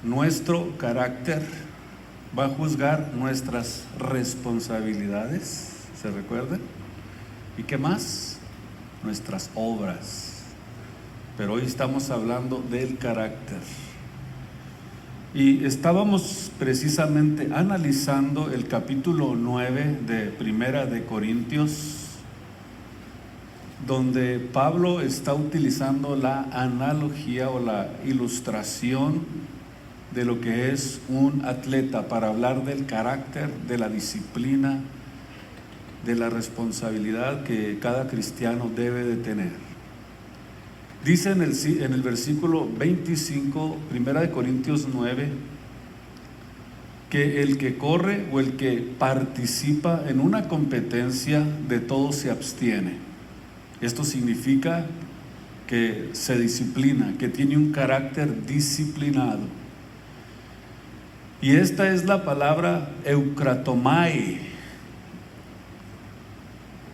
nuestro carácter, va a juzgar nuestras responsabilidades, ¿se recuerdan? ¿Y qué más? Nuestras obras. Pero hoy estamos hablando del carácter. Y estábamos precisamente analizando el capítulo 9 de Primera de Corintios, donde Pablo está utilizando la analogía o la ilustración de lo que es un atleta para hablar del carácter, de la disciplina, de la responsabilidad que cada cristiano debe de tener. Dice en el versículo 25, Primera de Corintios 9, que el que corre o el que participa en una competencia, de todo se abstiene. Esto significa que se disciplina, que tiene un carácter disciplinado. Y esta es la palabra eukratomai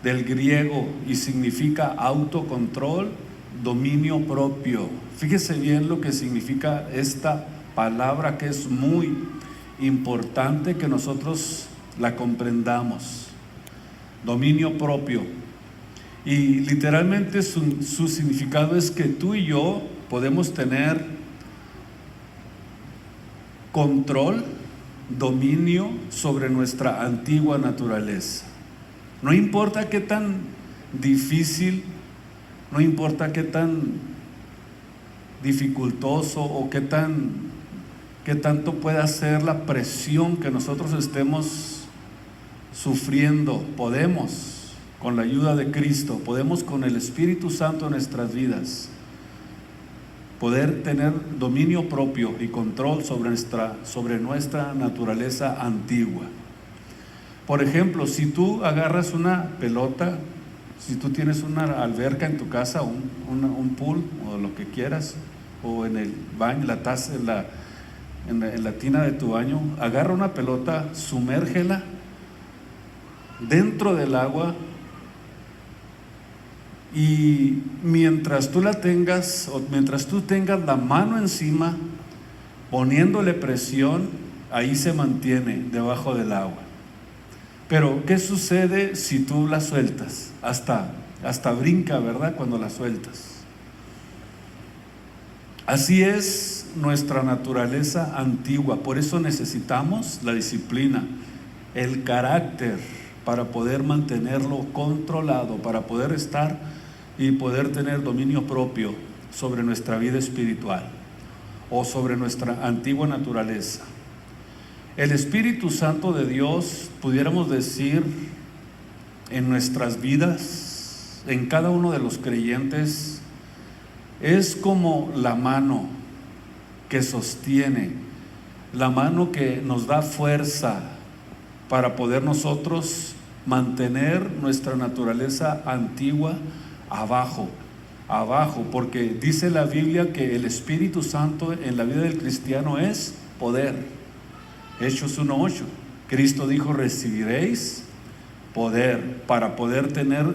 del griego y significa autocontrol, dominio propio. Fíjese bien lo que significa esta palabra, que es muy importante que nosotros la comprendamos. Dominio propio. Y literalmente su significado es que tú y yo podemos tener control, dominio sobre nuestra antigua naturaleza. No importa qué tan difícil, no importa qué tan dificultoso o qué tanto pueda ser la presión que nosotros estemos sufriendo, podemos, con la ayuda de Cristo, podemos con el Espíritu Santo en nuestras vidas, poder tener dominio propio y control sobre nuestra naturaleza antigua. Por ejemplo, si tú agarras una pelota, si tú tienes una alberca en tu casa, un pool o lo que quieras, o en el baño, la taza, en la tina de tu baño, agarra una pelota, sumérgela dentro del agua, y mientras tú la tengas, o mientras tú tengas la mano encima, poniéndole presión, ahí se mantiene debajo del agua. Pero ¿qué sucede si tú la sueltas? Hasta brinca, ¿verdad? Cuando la sueltas. Así es nuestra naturaleza antigua. Por eso necesitamos la disciplina, el carácter, para poder mantenerlo controlado, para poder estar y poder tener dominio propio sobre nuestra vida espiritual o sobre nuestra antigua naturaleza. El Espíritu Santo de Dios, pudiéramos decir, en nuestras vidas, en cada uno de los creyentes, es como la mano que sostiene, la mano que nos da fuerza para poder nosotros mantener nuestra naturaleza antigua abajo, porque dice la Biblia que el Espíritu Santo en la vida del cristiano es poder. Hechos 1:8, Cristo dijo: recibiréis poder, para poder tener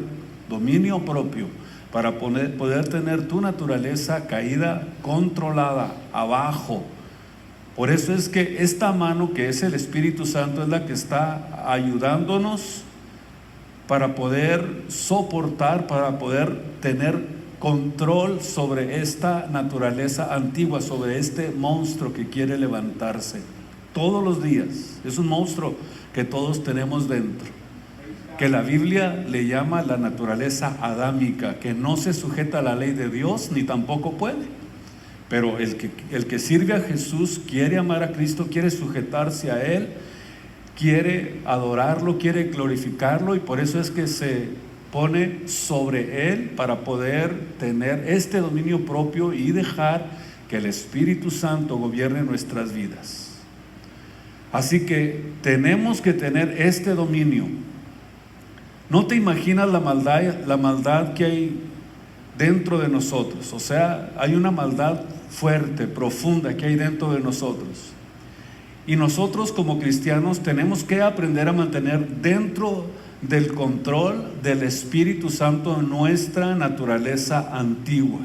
dominio propio, para poder tener tu naturaleza caída, controlada, abajo. Por eso es que esta mano, que es el Espíritu Santo, es la que está ayudándonos para poder soportar, para poder tener control sobre esta naturaleza antigua, sobre este monstruo que quiere levantarse todos los días. Es un monstruo que todos tenemos dentro, que la Biblia le llama la naturaleza adámica, que no se sujeta a la ley de Dios ni tampoco puede. Pero el que sirve a Jesús, quiere amar a Cristo, quiere sujetarse a Él, quiere adorarlo, quiere glorificarlo, y por eso es que se pone sobre Él para poder tener este dominio propio y dejar que el Espíritu Santo gobierne nuestras vidas. Así que tenemos que tener este dominio. No te imaginas la maldad que hay dentro de nosotros. O sea, hay una maldad fuerte, profunda que hay dentro de nosotros. Y nosotros como cristianos tenemos que aprender a mantener dentro del control del Espíritu Santo nuestra naturaleza antigua.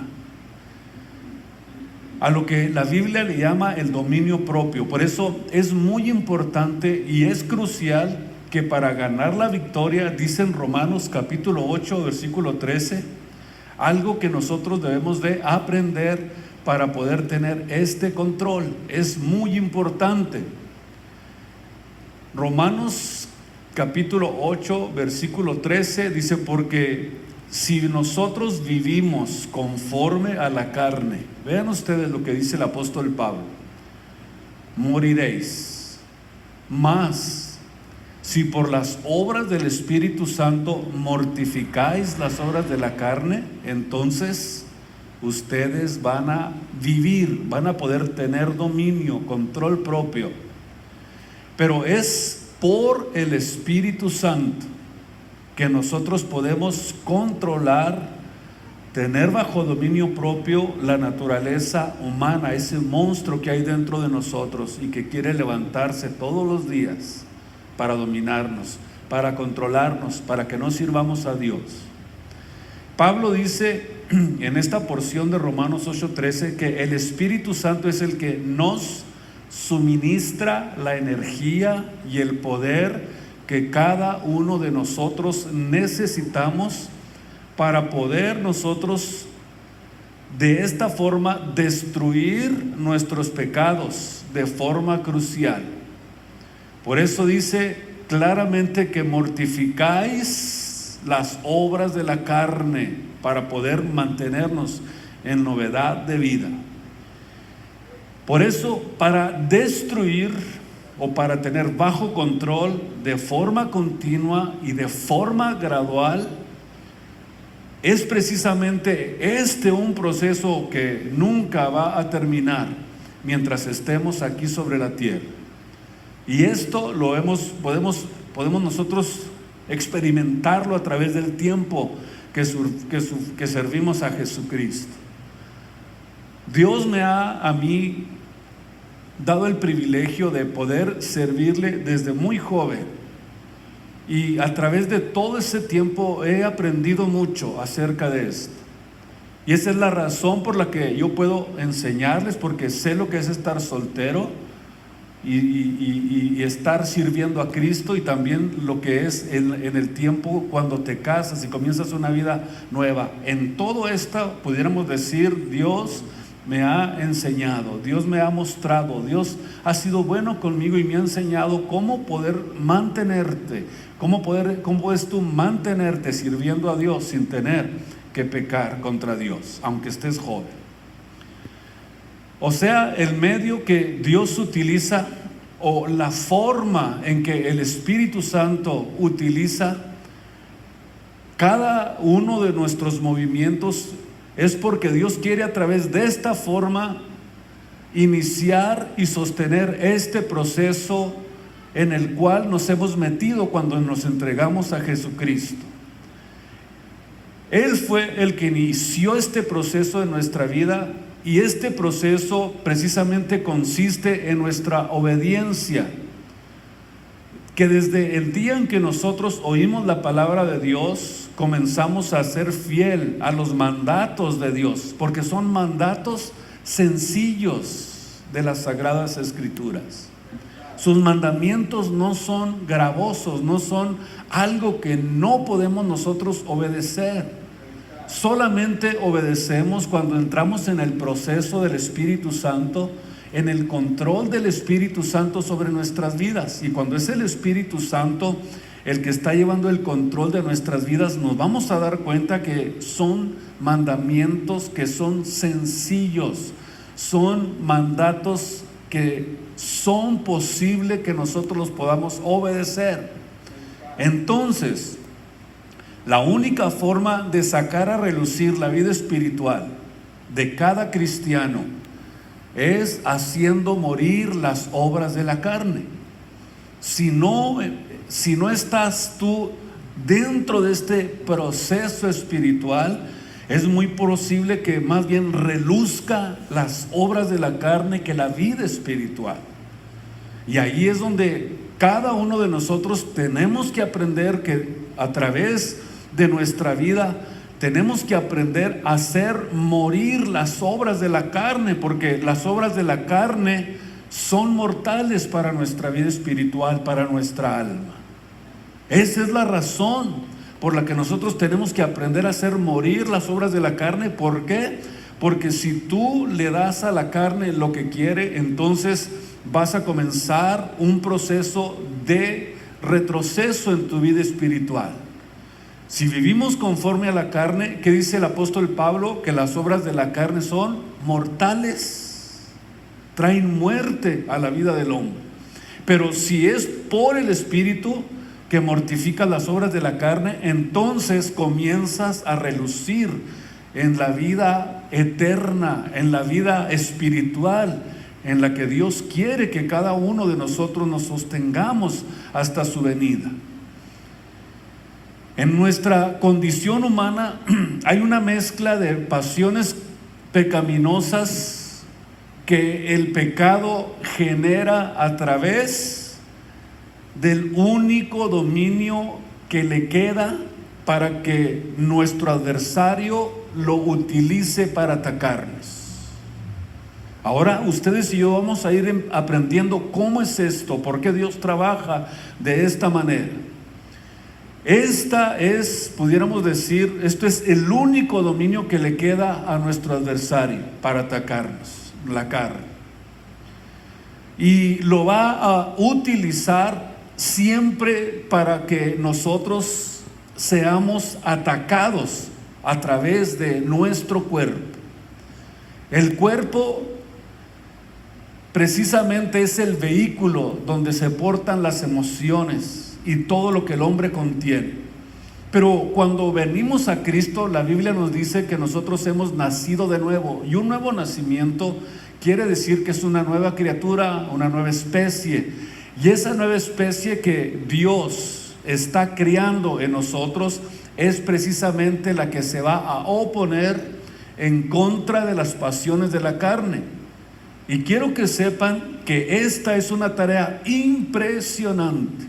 a lo que la Biblia le llama el dominio propio. Por eso es muy importante y es crucial que para ganar la victoria, dice en Romanos capítulo 8, versículo 13, algo que nosotros debemos de aprender para poder tener este control. Es muy importante. Romanos capítulo 8, versículo 13 dice: porque si nosotros vivimos conforme a la carne, vean ustedes lo que dice el apóstol Pablo, moriréis. Mas si por las obras del Espíritu Santo mortificáis las obras de la carne, entonces ustedes van a vivir, van a poder tener dominio, control propio. Pero es por el Espíritu Santo que nosotros podemos controlar, tener bajo dominio propio la naturaleza humana, ese monstruo que hay dentro de nosotros y que quiere levantarse todos los días para dominarnos, para controlarnos, para que no sirvamos a Dios. Pablo dice en esta porción de Romanos 8:13 que el Espíritu Santo es el que nos suministra la energía y el poder que cada uno de nosotros necesitamos para poder nosotros de esta forma destruir nuestros pecados de forma crucial. Por eso dice claramente que mortificáis las obras de la carne para poder mantenernos en novedad de vida. Por eso, para destruir o para tener bajo control de forma continua y de forma gradual, es precisamente un proceso que nunca va a terminar mientras estemos aquí sobre la tierra. Y esto podemos nosotros experimentarlo a través del tiempo que servimos a Jesucristo. Dios me ha a mí dado el privilegio de poder servirle desde muy joven, y a través de todo ese tiempo he aprendido mucho acerca de esto, y esa es la razón por la que yo puedo enseñarles, porque sé lo que es estar soltero y estar sirviendo a Cristo, y también lo que es en el tiempo cuando te casas y comienzas una vida nueva. En todo esto pudiéramos decir, Dios me ha enseñado, Dios me ha mostrado, Dios ha sido bueno conmigo y me ha enseñado cómo poder mantenerte, cómo puedes tú mantenerte sirviendo a Dios sin tener que pecar contra Dios, aunque estés joven. O sea, el medio que Dios utiliza, o la forma en que el Espíritu Santo utiliza cada uno de nuestros movimientos, es porque Dios quiere a través de esta forma iniciar y sostener este proceso en el cual nos hemos metido cuando nos entregamos a Jesucristo. Él fue el que inició este proceso en nuestra vida, y este proceso precisamente consiste en nuestra obediencia, que desde el día en que nosotros oímos la palabra de Dios, comenzamos a ser fiel a los mandatos de Dios, porque son mandatos sencillos de las Sagradas Escrituras. Sus mandamientos no son gravosos, no son algo que no podemos nosotros obedecer. Solamente obedecemos cuando entramos en el proceso del Espíritu Santo, en el control del Espíritu Santo sobre nuestras vidas. Y cuando es el Espíritu Santo el que está llevando el control de nuestras vidas, nos vamos a dar cuenta que son mandamientos que son sencillos, son mandatos que son posible que nosotros los podamos obedecer. Entonces, la única forma de sacar a relucir la vida espiritual de cada cristiano es haciendo morir las obras de la carne. Si no estás tú dentro de este proceso espiritual, es muy posible que más bien reluzca las obras de la carne que la vida espiritual. Y ahí es donde cada uno de nosotros tenemos que aprender que a través de nuestra vida tenemos que aprender a hacer morir las obras de la carne, porque las obras de la carne son mortales para nuestra vida espiritual, para nuestra alma. Esa es la razón por la que nosotros tenemos que aprender a hacer morir las obras de la carne. ¿Por qué? Porque si tú le das a la carne lo que quiere, entonces vas a comenzar un proceso de retroceso en tu vida espiritual. Si vivimos conforme a la carne, ¿qué dice el apóstol Pablo? Que las obras de la carne son mortales, traen muerte a la vida del hombre. Pero si es por el Espíritu que mortifica las obras de la carne, entonces comienzas a relucir en la vida eterna, en la vida espiritual, en la que Dios quiere que cada uno de nosotros nos sostengamos hasta su venida. En nuestra condición humana hay una mezcla de pasiones pecaminosas que el pecado genera a través del único dominio que le queda para que nuestro adversario lo utilice para atacarnos. Ahora ustedes y yo vamos a ir aprendiendo cómo es esto, por qué Dios trabaja de esta manera. Pudiéramos decir, esto es el único dominio que le queda a nuestro adversario para atacarnos, la carne. Y lo va a utilizar siempre para que nosotros seamos atacados a través de nuestro cuerpo. El cuerpo precisamente es el vehículo donde se portan las emociones y todo lo que el hombre contiene. Pero cuando venimos a Cristo, la Biblia nos dice que nosotros hemos nacido de nuevo, y un nuevo nacimiento quiere decir que es una nueva criatura, una nueva especie, y esa nueva especie que Dios está criando en nosotros es precisamente la que se va a oponer en contra de las pasiones de la carne. Y quiero que sepan que esta es una tarea impresionante.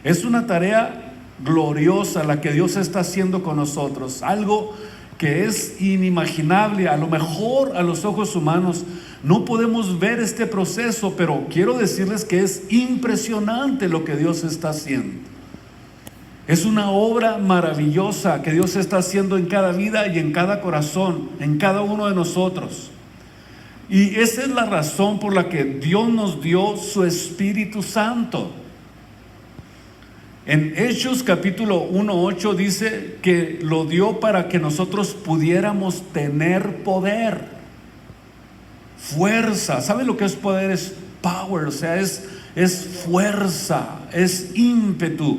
Es una tarea gloriosa la que Dios está haciendo con nosotros, algo que es inimaginable. A lo mejor a los ojos humanos no podemos ver este proceso, pero quiero decirles que es impresionante lo que Dios está haciendo. Es una obra maravillosa que Dios está haciendo en cada vida y en cada corazón, en cada uno de nosotros. Y esa es la razón por la que Dios nos dio su Espíritu Santo. En Hechos capítulo 1:8 dice que lo dio para que nosotros pudiéramos tener poder, fuerza. ¿Sabe lo que es poder? Es power, o sea, es fuerza, es ímpetu.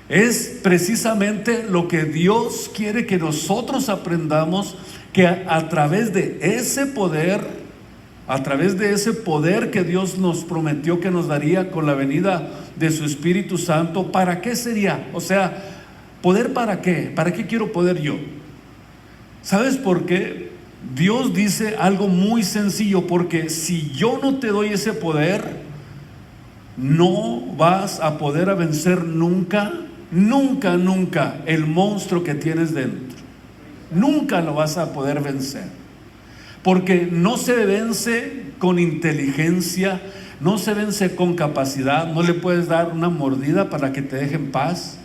Es precisamente lo que Dios quiere que nosotros aprendamos, que a través de ese poder, que Dios nos prometió que nos daría con la venida de su Espíritu Santo. ¿Para qué sería? O sea, ¿poder para qué? ¿Para qué quiero poder yo? ¿Sabes por qué? Dios dice algo muy sencillo, porque si yo no te doy ese poder, no vas a poder vencer nunca el monstruo que tienes dentro. Nunca lo vas a poder vencer, porque no se vence con inteligencia, no se vence con capacidad. No le puedes dar una mordida para que te deje en paz.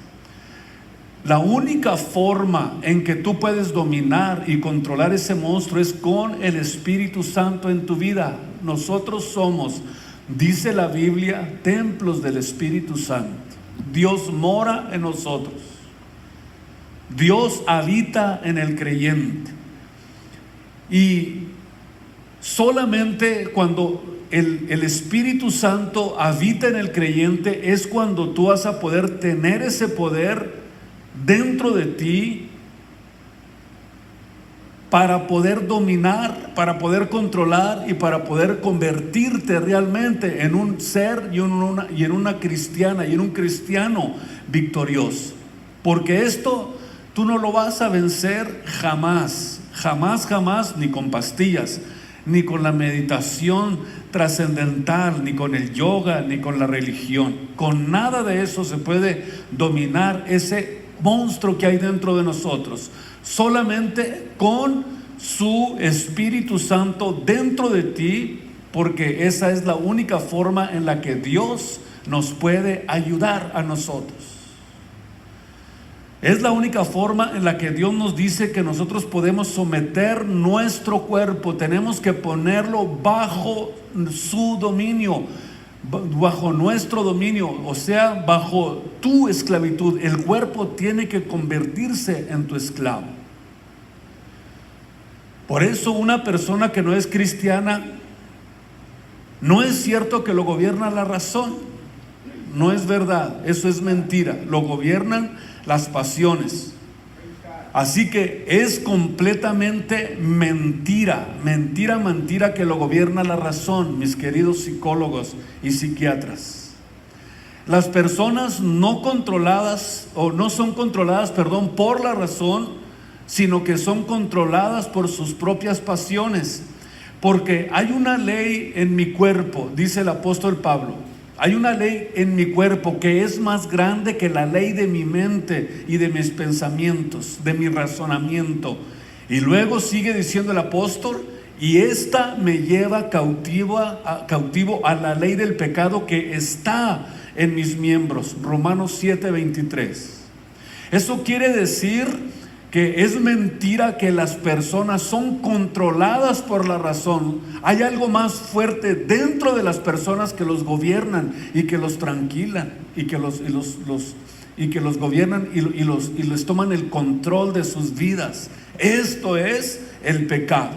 La única forma en que tú puedes dominar y controlar ese monstruo es con el Espíritu Santo en tu vida. Nosotros somos, dice la Biblia, templos del Espíritu Santo. Dios mora en nosotros. Dios habita en el creyente. Y solamente cuando el Espíritu Santo habita en el creyente es cuando tú vas a poder tener ese poder dentro de ti para poder dominar, para poder controlar y para poder convertirte realmente en un ser y en una cristiana y en un cristiano victorioso. Porque esto tú no lo vas a vencer jamás, ni con pastillas, ni con la meditación trascendental, ni con el yoga, ni con la religión. Con nada de eso se puede dominar ese monstruo que hay dentro de nosotros. Solamente con su Espíritu Santo dentro de ti, porque esa es la única forma en la que Dios nos puede ayudar a nosotros. Es la única forma en la que Dios nos dice que nosotros podemos someter nuestro cuerpo. Tenemos que ponerlo bajo su dominio, bajo nuestro dominio, o sea, bajo tu esclavitud. El cuerpo tiene que convertirse en tu esclavo. Por eso una persona que no es cristiana, no es cierto que lo gobierna la razón. No es verdad, eso es mentira. Lo gobiernan las pasiones. Así que es completamente mentira que lo gobierna la razón, mis queridos psicólogos y psiquiatras. Las personas no controladas, o no son controladas, por la razón, sino que son controladas por sus propias pasiones. Porque hay una ley en mi cuerpo, dice el apóstol Pablo, hay una ley en mi cuerpo que es más grande que la ley de mi mente y de mis pensamientos, de mi razonamiento. Y luego sigue diciendo el apóstol, y esta me lleva cautivo a la ley del pecado que está en mis miembros. Romanos 7:23. Eso quiere decir que es mentira que las personas son controladas por la razón. Hay algo más fuerte dentro de las personas que los gobiernan y que los tranquilan y que los gobiernan y les toman el control de sus vidas. Esto es el pecado.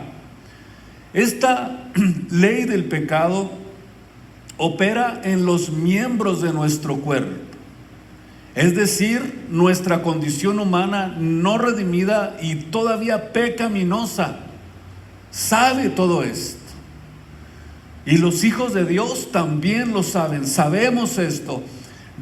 Esta ley del pecado opera en los miembros de nuestro cuerpo. Es decir, nuestra condición humana no redimida y todavía pecaminosa sabe todo esto. Y los hijos de Dios también lo saben, sabemos esto.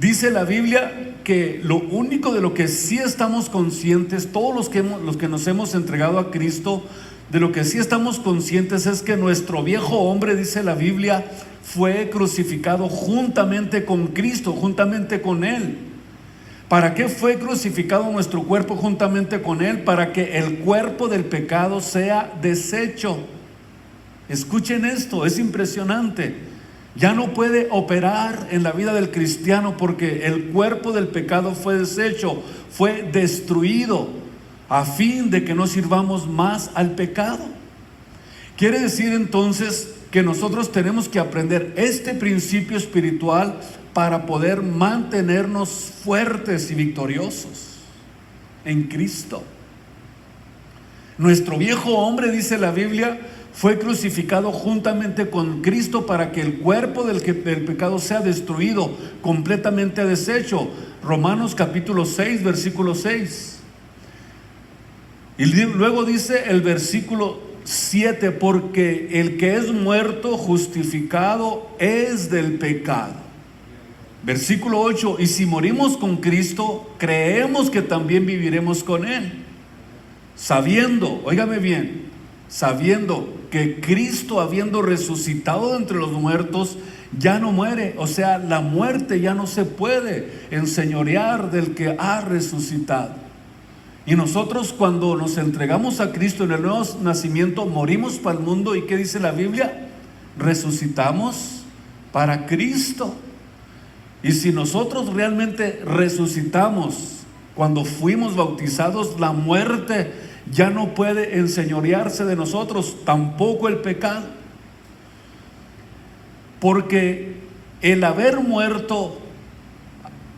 Dice la Biblia que lo único de lo que sí estamos conscientes, todos los que nos hemos entregado a Cristo, de lo que sí estamos conscientes es que nuestro viejo hombre, dice la Biblia, fue crucificado juntamente con Cristo, juntamente con Él. ¿Para qué fue crucificado nuestro cuerpo juntamente con Él? Para que el cuerpo del pecado sea deshecho. Escuchen esto, es impresionante. Ya no puede operar en la vida del cristiano porque el cuerpo del pecado fue deshecho, fue destruido a fin de que no sirvamos más al pecado. Quiere decir entonces que nosotros tenemos que aprender este principio espiritual para poder mantenernos fuertes y victoriosos en Cristo. Nuestro viejo hombre, dice la Biblia, fue crucificado juntamente con Cristo para que el cuerpo del pecado sea destruido, completamente deshecho. Romanos capítulo 6, versículo 6. Y luego dice el versículo 7, porque el que es muerto, justificado es del pecado. Versículo 8, y si morimos con Cristo, creemos que también viviremos con Él, sabiendo, óigame bien, sabiendo que Cristo, habiendo resucitado de entre los muertos, ya no muere. O sea, la muerte ya no se puede enseñorear del que ha resucitado. Y nosotros, cuando nos entregamos a Cristo en el nuevo nacimiento, morimos para el mundo. ¿Y qué dice la Biblia? Resucitamos para Cristo. Y si nosotros realmente resucitamos cuando fuimos bautizados, la muerte ya no puede enseñorearse de nosotros, tampoco el pecado. Porque el haber muerto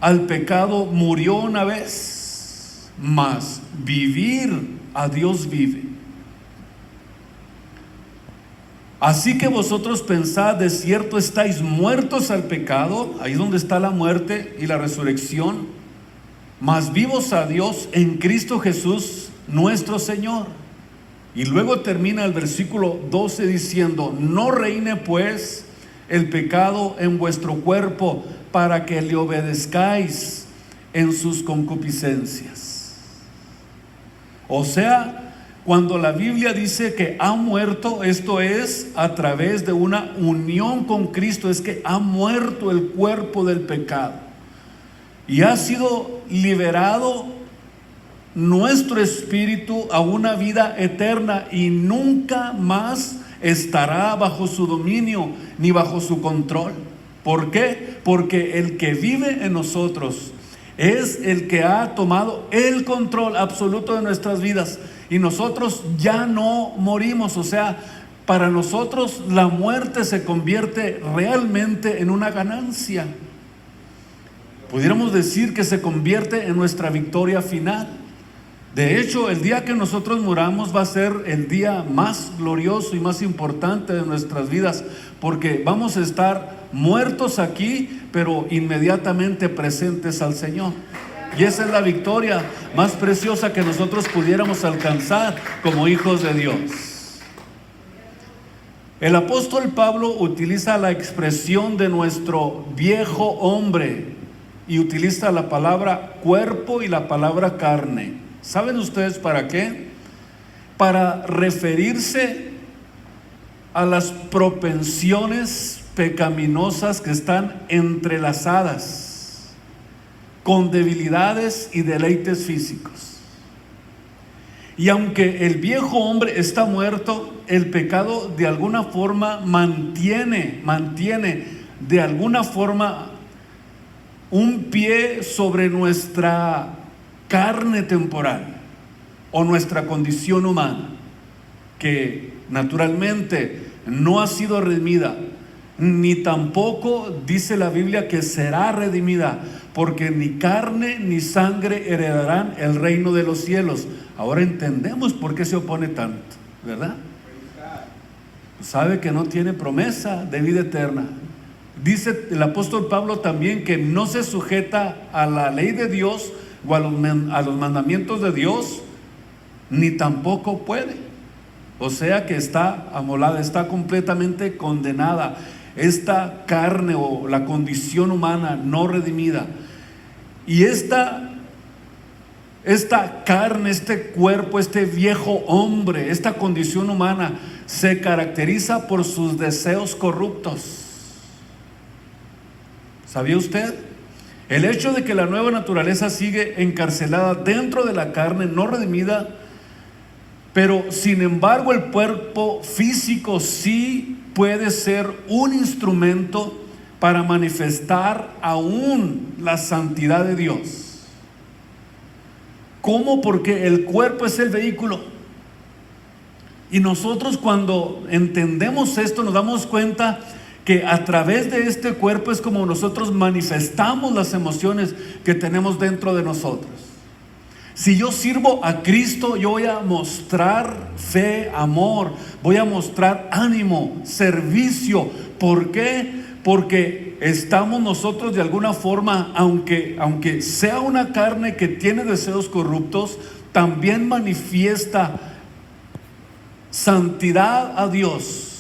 al pecado murió una vez, mas vivir a Dios vive. Así que vosotros pensad, de cierto estáis muertos al pecado, ahí donde está la muerte y la resurrección, mas vivos a Dios en Cristo Jesús nuestro Señor. Y luego termina el versículo 12 diciendo, no reine pues el pecado en vuestro cuerpo para que le obedezcáis en sus concupiscencias. O sea, cuando la Biblia dice que ha muerto, esto es a través de una unión con Cristo, es que ha muerto el cuerpo del pecado y ha sido liberado nuestro espíritu a una vida eterna y nunca más estará bajo su dominio ni bajo su control. ¿Por qué? Porque el que vive en nosotros es el que ha tomado el control absoluto de nuestras vidas y nosotros ya no morimos. O sea, para nosotros la muerte se convierte realmente en una ganancia. Pudiéramos decir que se convierte en nuestra victoria final. De hecho, el día que nosotros muramos va a ser el día más glorioso y más importante de nuestras vidas, porque vamos a estar muertos aquí, pero inmediatamente presentes al Señor. Y esa es la victoria más preciosa que nosotros pudiéramos alcanzar como hijos de Dios. El apóstol Pablo utiliza la expresión de nuestro viejo hombre y utiliza la palabra cuerpo y la palabra carne. ¿Saben ustedes para qué? Para referirse a las propensiones pecaminosas que están entrelazadas con debilidades y deleites físicos. Y aunque el viejo hombre está muerto, el pecado de alguna forma mantiene de alguna forma un pie sobre nuestra carne temporal o nuestra condición humana, que naturalmente no ha sido redimida, ni tampoco dice la Biblia que será redimida, porque ni carne ni sangre heredarán el reino de los cielos. Ahora entendemos por qué se opone tanto, ¿verdad? Sabe que no tiene promesa de vida eterna. Dice el apóstol Pablo también que no se sujeta a la ley de Dios o a los mandamientos de Dios, ni tampoco puede. O sea que está amolada, está completamente condenada. Esta carne o la condición humana no redimida. Y esta carne, este cuerpo, este viejo hombre, esta condición humana se caracteriza por sus deseos corruptos. ¿Sabía usted? El hecho de que la nueva naturaleza sigue encarcelada dentro de la carne no redimida, pero sin embargo el cuerpo físico sí puede ser un instrumento para manifestar aún la santidad de Dios. ¿Cómo? Porque el cuerpo es el vehículo. Y nosotros cuando entendemos esto nos damos cuenta que a través de este cuerpo es como nosotros manifestamos las emociones que tenemos dentro de nosotros. Si yo sirvo a Cristo, yo voy a mostrar fe, amor, voy a mostrar ánimo, servicio. ¿Por qué? Porque estamos nosotros de alguna forma, aunque sea una carne que tiene deseos corruptos, también manifiesta santidad a Dios.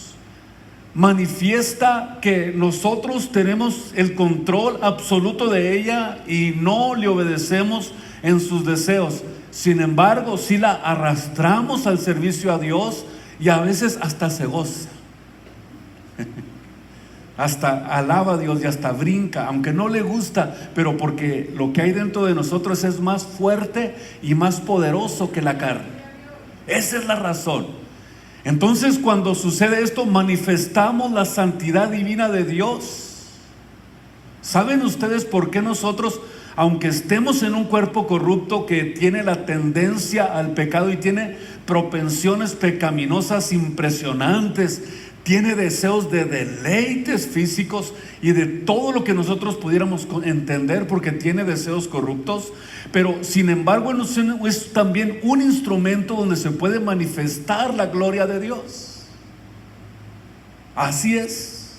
Manifiesta que nosotros tenemos el control absoluto de ella y no le obedecemos en sus deseos. Sin embargo, si la arrastramos al servicio a Dios y a veces hasta se goza. Hasta alaba a Dios y hasta brinca, aunque no le gusta, pero porque lo que hay dentro de nosotros es más fuerte y más poderoso que la carne. Esa es la razón. Entonces, cuando sucede esto, manifestamos la santidad divina de Dios. ¿Saben ustedes por qué nosotros, aunque estemos en un cuerpo corrupto que tiene la tendencia al pecado y tiene propensiones pecaminosas impresionantes, tiene deseos de deleites físicos y de todo lo que nosotros pudiéramos entender, porque tiene deseos corruptos, pero sin embargo es también un instrumento donde se puede manifestar la gloria de Dios? Así es.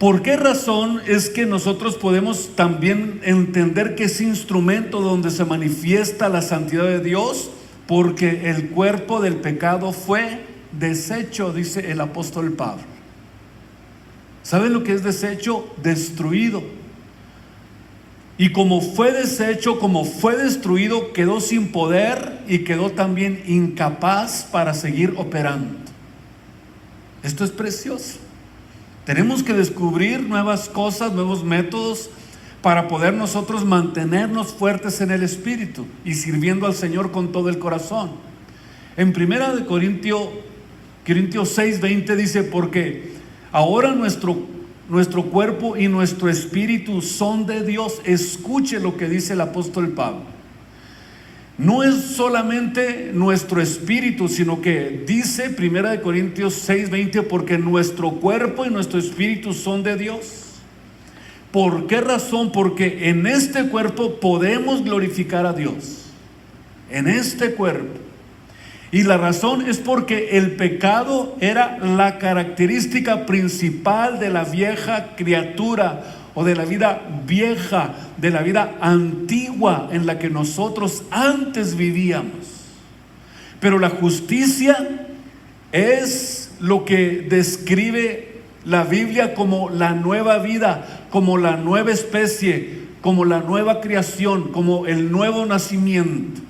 ¿Por qué razón es que nosotros podemos también entender que ese instrumento donde se manifiesta la santidad de Dios? Porque el cuerpo del pecado fue deshecho, dice el apóstol Pablo. ¿Saben lo que es deshecho? Destruido. Y como fue deshecho, como fue destruido, quedó sin poder y quedó también incapaz para seguir operando. Esto es precioso. Tenemos que descubrir nuevas cosas, nuevos métodos para poder nosotros mantenernos fuertes en el Espíritu y sirviendo al Señor con todo el corazón. En 1 Corintios 6:20 dice: porque ahora nuestro cuerpo y nuestro espíritu son de Dios. Escuche lo que dice el apóstol Pablo. No es solamente nuestro espíritu, sino que dice 1 Corintios 6:20, porque nuestro cuerpo y nuestro espíritu son de Dios. ¿Por qué razón? Porque en este cuerpo podemos glorificar a Dios. En este cuerpo. Y la razón es porque el pecado era la característica principal de la vieja criatura, o de la vida vieja, de la vida antigua en la que nosotros antes vivíamos. Pero la justicia es lo que describe la Biblia como la nueva vida, como la nueva especie, como la nueva creación, como el nuevo nacimiento.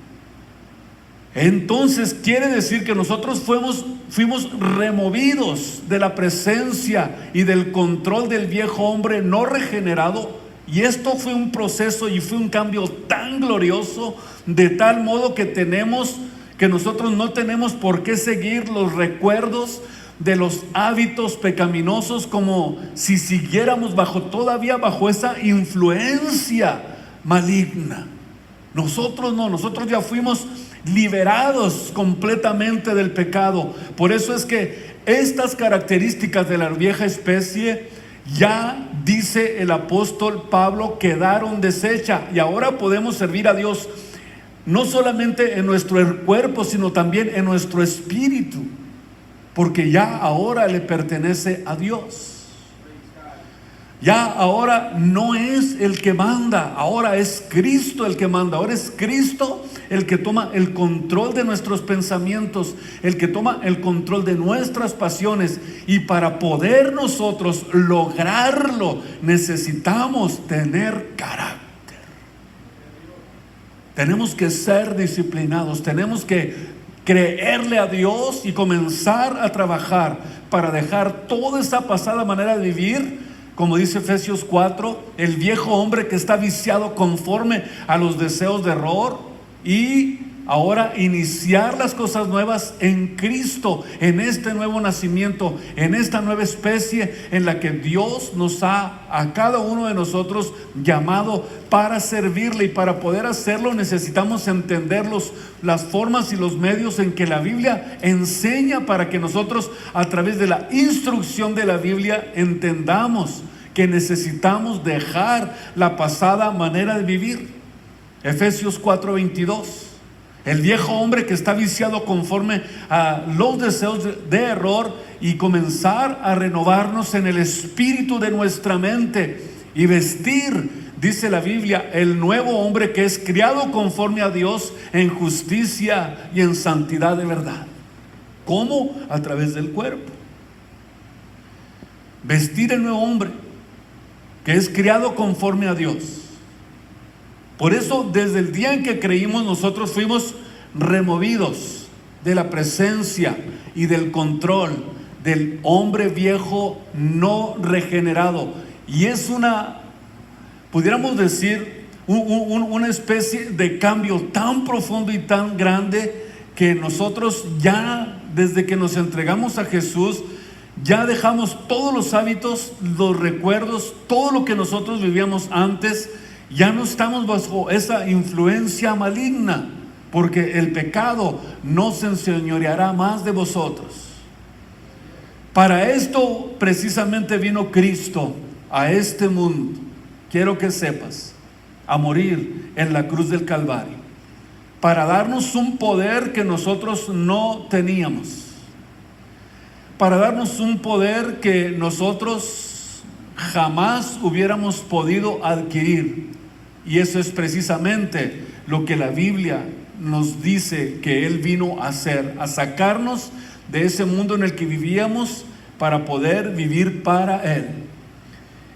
Entonces quiere decir que nosotros fuimos removidos de la presencia y del control del viejo hombre no regenerado, y esto fue un proceso y fue un cambio tan glorioso, de tal modo que nosotros no tenemos por qué seguir los recuerdos de los hábitos pecaminosos como si siguiéramos todavía bajo esa influencia maligna. Nosotros no, nosotros ya fuimos liberados completamente del pecado. Por eso es que estas características de la vieja especie, ya dice el apóstol Pablo, quedaron deshechas, y ahora podemos servir a Dios no solamente en nuestro cuerpo, sino también en nuestro espíritu, porque ya ahora le pertenece a Dios. Ya ahora no es el que manda, ahora es Cristo el que manda. Ahora es Cristo el que toma el control de nuestros pensamientos, el que toma el control de nuestras pasiones. Y para poder nosotros lograrlo, necesitamos tener carácter. Tenemos que ser disciplinados, tenemos que creerle a Dios y comenzar a trabajar para dejar toda esa pasada manera de vivir. Como dice Efesios 4, el viejo hombre que está viciado conforme a los deseos de error, y ahora iniciar las cosas nuevas en Cristo, en este nuevo nacimiento, en esta nueva especie en la que Dios nos ha a cada uno de nosotros llamado para servirle. Y para poder hacerlo necesitamos entender las formas y los medios en que la Biblia enseña, para que nosotros, a través de la instrucción de la Biblia, entendamos que necesitamos dejar la pasada manera de vivir. Efesios 4:22, el viejo hombre que está viciado conforme a los deseos de error, y comenzar a renovarnos en el espíritu de nuestra mente y vestir, dice la Biblia, el nuevo hombre que es criado conforme a Dios en justicia y en santidad de verdad. ¿Cómo? A través del cuerpo. Vestir el nuevo hombre que es criado conforme a Dios. Por eso, desde el día en que creímos, nosotros fuimos removidos de la presencia y del control del hombre viejo no regenerado. Y es pudiéramos decir, una especie de cambio tan profundo y tan grande, que nosotros ya, desde que nos entregamos a Jesús, ya dejamos todos los hábitos, los recuerdos, todo lo que nosotros vivíamos antes. Ya no estamos bajo esa influencia maligna, porque el pecado no se enseñoreará más de vosotros. Para esto precisamente vino Cristo a este mundo, quiero que sepas, a morir en la cruz del Calvario, para darnos un poder que nosotros no teníamos, para darnos un poder que nosotros jamás hubiéramos podido adquirir. Y eso es precisamente lo que la Biblia nos dice que Él vino a hacer, a sacarnos de ese mundo en el que vivíamos para poder vivir para Él.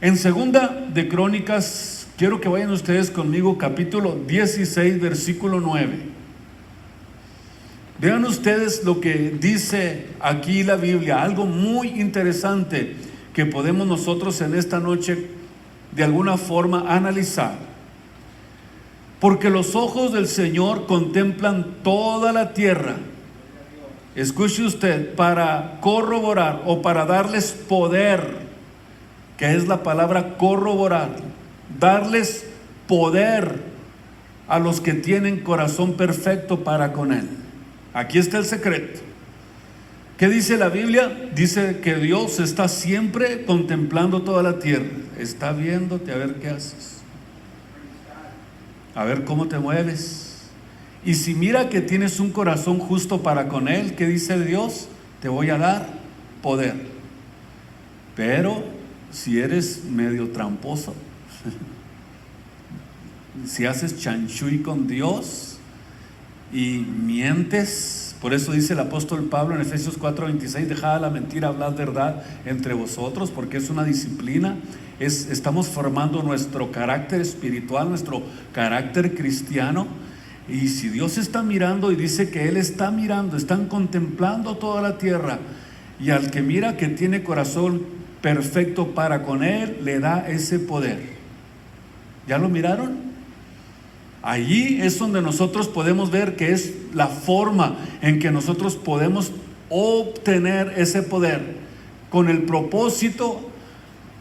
En Segunda de Crónicas, quiero que vayan ustedes conmigo, capítulo 16, versículo 9. Vean ustedes lo que dice aquí la Biblia, algo muy interesante que podemos nosotros en esta noche de alguna forma analizar. Porque los ojos del Señor contemplan toda la tierra. Escuche usted, para corroborar o para darles poder, que es la palabra corroborar, darles poder a los que tienen corazón perfecto para con Él. Aquí está el secreto. ¿Qué dice la Biblia? Dice que Dios está siempre contemplando toda la tierra. Está viéndote a ver qué haces, a ver cómo te mueves. Y si mira que tienes un corazón justo para con Él, ¿qué dice Dios? Te voy a dar poder. Pero si eres medio tramposo, si haces chanchuy con Dios y mientes, por eso dice el apóstol Pablo en Efesios 4:26, dejad la mentira, hablad verdad entre vosotros, porque es una disciplina. Estamos formando nuestro carácter espiritual, nuestro carácter cristiano. Y si Dios está mirando y dice que Él está mirando, están contemplando toda la tierra, y al que mira que tiene corazón perfecto para con Él, le da ese poder. ¿Ya lo miraron? Allí es donde nosotros podemos ver que es la forma en que nosotros podemos obtener ese poder. Con el propósito,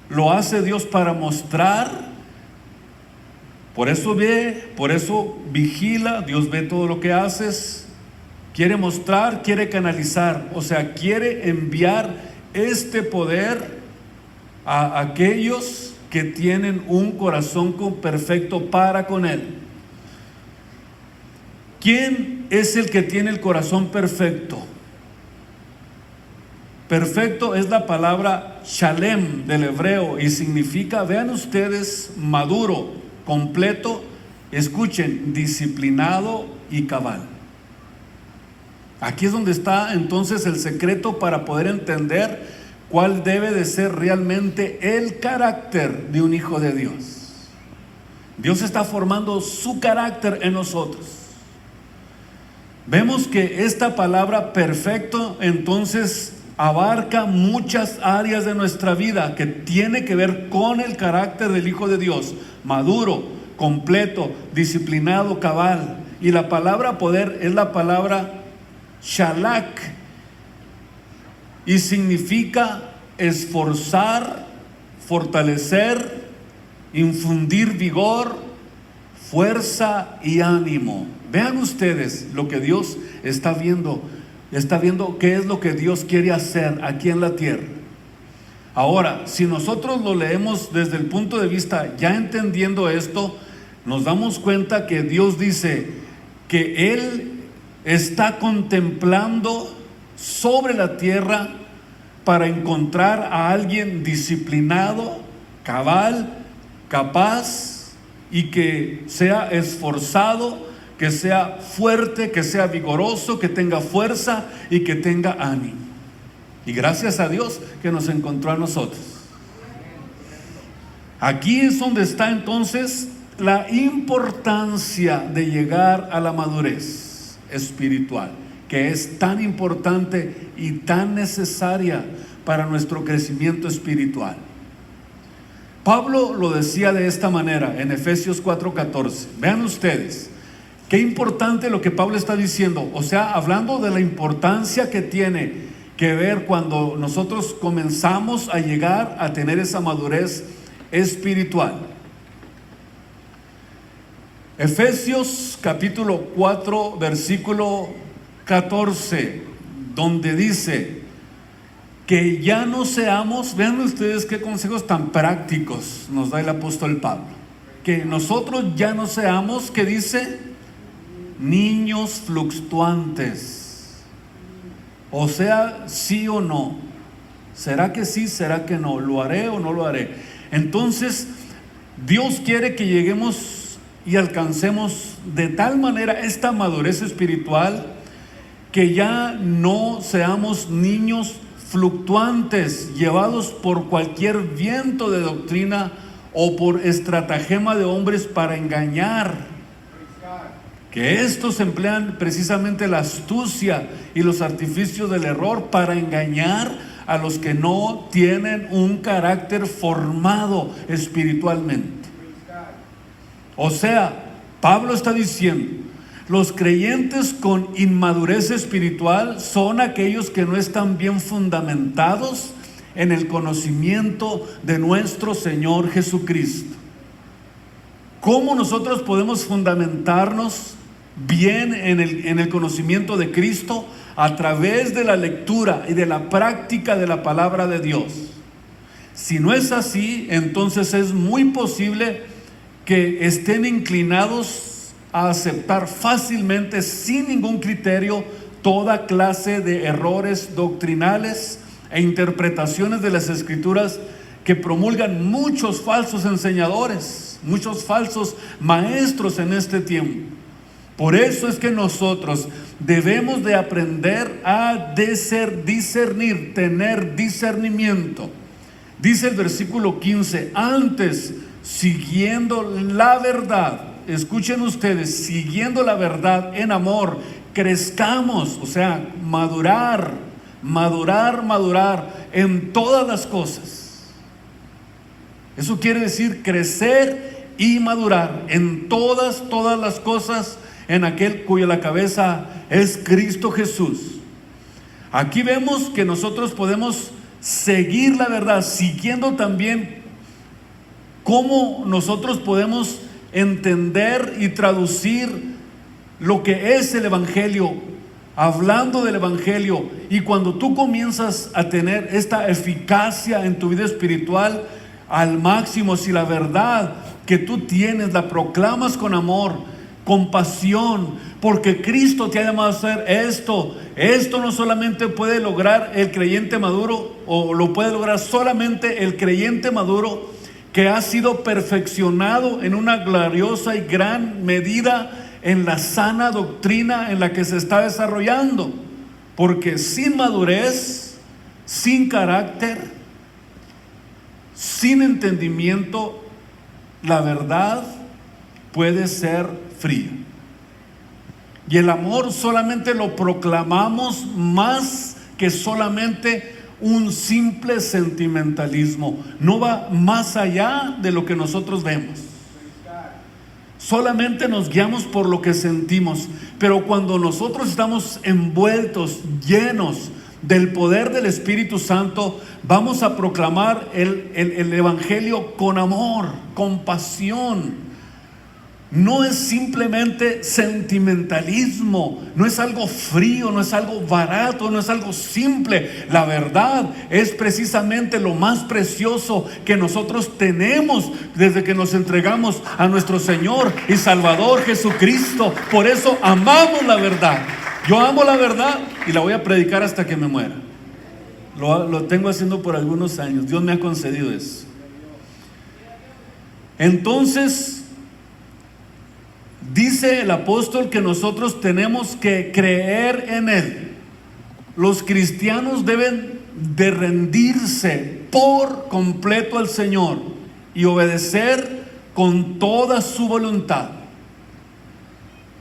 lo hace Dios para mostrar. Por eso ve, por eso vigila. Dios ve todo lo que haces. Quiere mostrar, quiere canalizar. O sea, quiere enviar este poder a aquellos que tienen un corazón perfecto para con Él. ¿Quién es el que tiene el corazón perfecto? Perfecto es la palabra shalem del hebreo y significa, vean ustedes, maduro, completo, escuchen, disciplinado y cabal. Aquí es donde está entonces el secreto para poder entender cuál debe de ser realmente el carácter de un hijo de Dios. Dios está formando su carácter en nosotros. Vemos que esta palabra perfecto entonces abarca muchas áreas de nuestra vida que tiene que ver con el carácter del Hijo de Dios, maduro, completo, disciplinado, cabal. Y la palabra poder es la palabra shalak y significa esforzar, fortalecer, infundir vigor, fuerza y ánimo. Vean ustedes lo que Dios está viendo qué es lo que Dios quiere hacer aquí en la tierra. Ahora, si nosotros lo leemos desde el punto de vista ya entendiendo esto, nos damos cuenta que Dios dice que Él está contemplando sobre la tierra para encontrar a alguien disciplinado, cabal, capaz y que sea esforzado, que sea fuerte, que sea vigoroso, que tenga fuerza y que tenga ánimo. Y gracias a Dios que nos encontró a nosotros. Aquí es donde está entonces la importancia de llegar a la madurez espiritual, que es tan importante y tan necesaria para nuestro crecimiento espiritual. Pablo lo decía de esta manera en Efesios 4:14. Vean ustedes qué importante lo que Pablo está diciendo. O sea, hablando de la importancia que tiene que ver cuando nosotros comenzamos a llegar a tener esa madurez espiritual. Efesios capítulo 4 versículo 14, donde dice que ya no seamos, vean ustedes qué consejos tan prácticos nos da el apóstol Pablo, que nosotros ya no seamos, ¿qué dice? Niños fluctuantes. O sea, sí o no. ¿Será que sí? ¿Será que no? ¿Lo haré o no lo haré? Entonces, Dios quiere que lleguemos y alcancemos de tal manera esta madurez espiritual que ya no seamos niños fluctuantes, llevados por cualquier viento de doctrina o por estratagema de hombres para engañar. Que estos emplean precisamente la astucia y los artificios del error para engañar a los que no tienen un carácter formado espiritualmente. O sea, Pablo está diciendo, los creyentes con inmadurez espiritual son aquellos que no están bien fundamentados en el conocimiento de nuestro Señor Jesucristo. ¿Cómo nosotros podemos fundamentarnos bien en el conocimiento de Cristo? A través de la lectura y de la práctica de la palabra de Dios. Si no es así, entonces es muy posible que estén inclinados a aceptar fácilmente, sin ningún criterio, toda clase de errores doctrinales e interpretaciones de las Escrituras que promulgan muchos falsos enseñadores, muchos falsos maestros en este tiempo. Por eso es que nosotros debemos de aprender a discernir, tener discernimiento. Dice el versículo 15, antes, siguiendo la verdad, escuchen ustedes, siguiendo la verdad en amor, crezcamos, o sea, madurar en todas las cosas. Eso quiere decir crecer y madurar en todas las cosas, en aquel cuya la cabeza es Cristo Jesús. Aquí vemos que nosotros podemos seguir la verdad, siguiendo también cómo nosotros podemos entender y traducir lo que es el Evangelio, hablando del Evangelio. Y cuando tú comienzas a tener esta eficacia en tu vida espiritual al máximo, si la verdad que tú tienes la proclamas con amor, con pasión, porque Cristo te ha llamado a hacer esto no solamente puede lograr el creyente maduro, o lo puede lograr solamente el creyente maduro que ha sido perfeccionado en una gloriosa y gran medida en la sana doctrina en la que se está desarrollando. Porque sin madurez, sin carácter, sin entendimiento, la verdad puede ser fría. Y el amor solamente lo proclamamos más que solamente un simple sentimentalismo. No va más allá de lo que nosotros vemos. Solamente nos guiamos por lo que sentimos. Pero cuando nosotros estamos envueltos, llenos del poder del Espíritu Santo, vamos a proclamar el Evangelio con amor, con pasión. No es simplemente sentimentalismo, no es algo frío, no es algo barato, no es algo simple. La verdad es precisamente lo más precioso que nosotros tenemos desde que nos entregamos a nuestro Señor y Salvador Jesucristo. Por eso amamos la verdad. Yo amo la verdad y la voy a predicar hasta que me muera. Lo tengo haciendo por algunos años. Dios me ha concedido eso. Entonces, dice el apóstol que nosotros tenemos que creer en Él. Los cristianos deben de rendirse por completo al Señor y obedecer con toda su voluntad.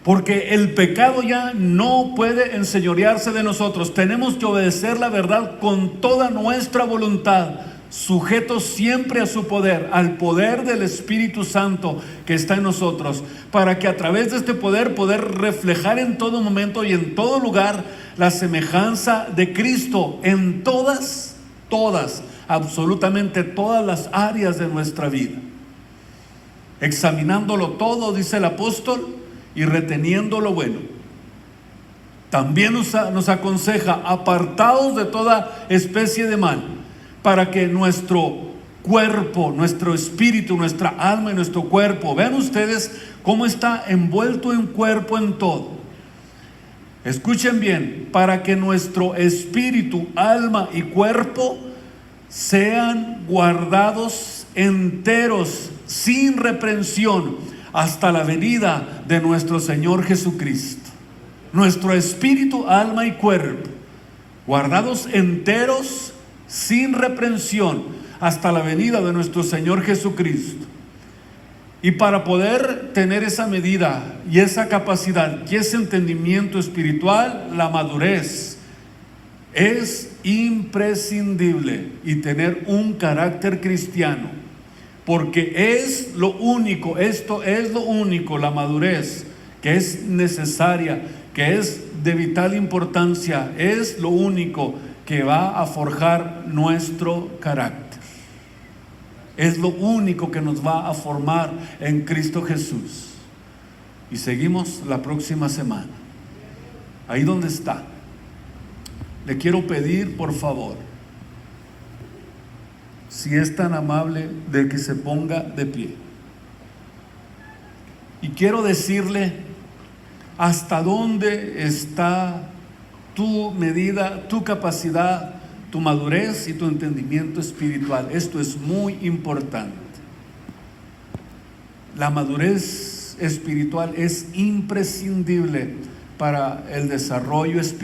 Porque el pecado ya no puede enseñorearse de nosotros. Tenemos que obedecer la verdad con toda nuestra voluntad, sujetos siempre a su poder, al poder del Espíritu Santo que está en nosotros, para que a través de este poder reflejar en todo momento y en todo lugar la semejanza de Cristo en todas, absolutamente todas las áreas de nuestra vida. Examinándolo todo, dice el apóstol, y reteniendo lo bueno. También nos aconseja, apartados de toda especie de mal, para que nuestro cuerpo, nuestro espíritu, nuestra alma y nuestro cuerpo, vean ustedes cómo está envuelto en cuerpo en todo. Escuchen bien, para que nuestro espíritu, alma y cuerpo sean guardados enteros, sin reprensión, hasta la venida de nuestro Señor Jesucristo. Nuestro espíritu, alma y cuerpo, guardados enteros, sin reprensión, hasta la venida de nuestro Señor Jesucristo. Y para poder tener esa medida y esa capacidad y ese entendimiento espiritual, la madurez es imprescindible y tener un carácter cristiano, porque es lo único, esto es lo único, la madurez que es necesaria, que es de vital importancia, es lo único que va a forjar nuestro carácter. Es lo único que nos va a formar en Cristo Jesús. Y seguimos la próxima semana. Ahí donde está, le quiero pedir, por favor, si es tan amable, de que se ponga de pie. Y quiero decirle hasta dónde está tu medida, tu capacidad, tu madurez y tu entendimiento espiritual. Esto es muy importante. La madurez espiritual es imprescindible para el desarrollo espiritual.